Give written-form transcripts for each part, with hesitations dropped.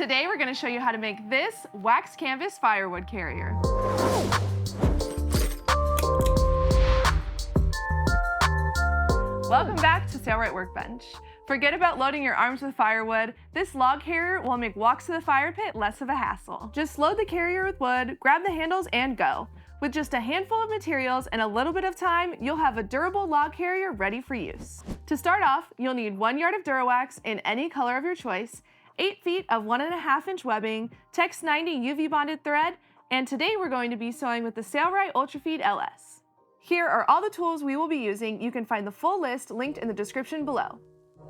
Today we're going to show you how to make this wax canvas firewood carrier. Welcome back to Sailrite Workbench. Forget about loading your arms with firewood. This log carrier will make walks to the fire pit less of a hassle. Just load the carrier with wood, grab the handles, and go. With just a handful of materials and a little bit of time, you'll have a durable log carrier ready for use. To start off, you'll need 1 yard of Durawax in any color of your choice, 8 feet of 1.5 inch webbing, Tex 90 UV bonded thread, and today we're going to be sewing with the Sailrite Ultrafeed LS. Here are all the tools we will be using. You can find the full list linked in the description below.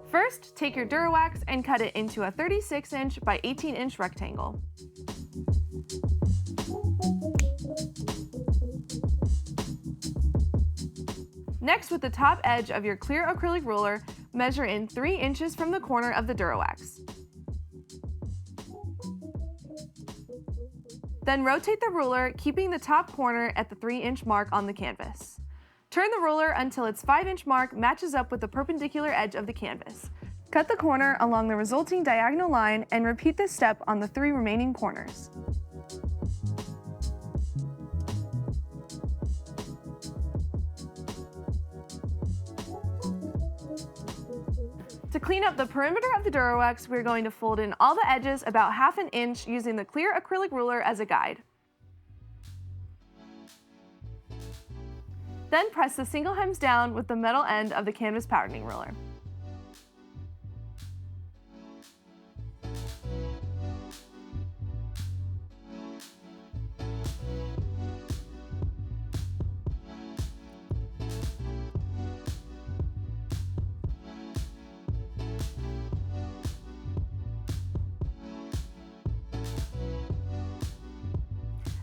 First, take your Durawax and cut it into a 36 inch by 18 inch rectangle. Next, with the top edge of your clear acrylic ruler, measure in 3 inches from the corner of the Durawax. Then rotate the ruler, keeping the top corner at the 3-inch mark on the canvas. Turn the ruler until its 5-inch mark matches up with the perpendicular edge of the canvas. Cut the corner along the resulting diagonal line and repeat this step on the 3 remaining corners. To clean up the perimeter of the Durawax, we're going to fold in all the edges about 1/2 inch using the clear acrylic ruler as a guide. Then press the single hems down with the metal end of the canvas patterning ruler.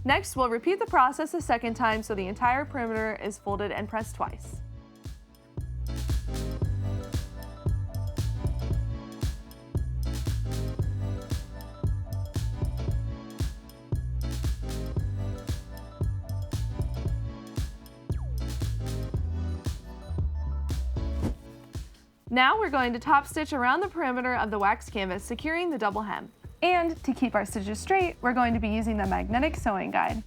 Next, we'll repeat the process a second time so the entire perimeter is folded and pressed twice. Now we're going to top stitch around the perimeter of the wax canvas, securing the double hem. And to keep our stitches straight, we're going to be using the magnetic sewing guide.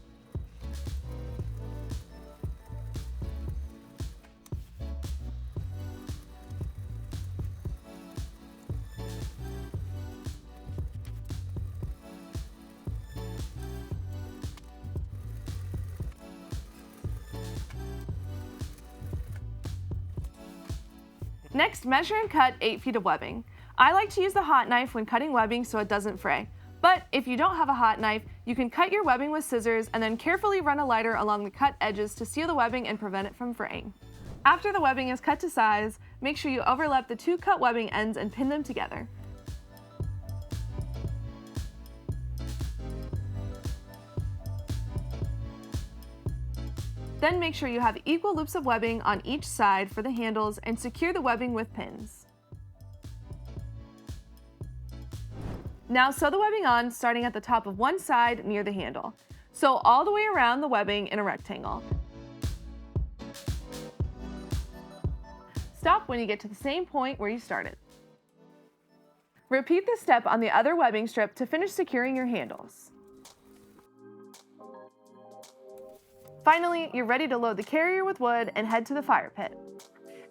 Next, measure and cut 8 feet of webbing. I like to use the hot knife when cutting webbing so it doesn't fray. But if you don't have a hot knife, you can cut your webbing with scissors and then carefully run a lighter along the cut edges to seal the webbing and prevent it from fraying. After the webbing is cut to size, make sure you overlap the 2 cut webbing ends and pin them together. Then make sure you have equal loops of webbing on each side for the handles and secure the webbing with pins. Now sew the webbing on, starting at the top of one side near the handle. Sew all the way around the webbing in a rectangle. Stop when you get to the same point where you started. Repeat this step on the other webbing strip to finish securing your handles. Finally, you're ready to load the carrier with wood and head to the fire pit.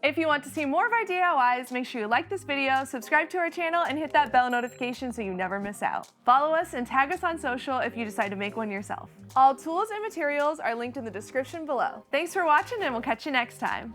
If you want to see more of our DIYs, make sure you like this video, subscribe to our channel, and hit that bell notification so you never miss out. Follow us and tag us on social if you decide to make one yourself. All tools and materials are linked in the description below. Thanks for watching, and we'll catch you next time.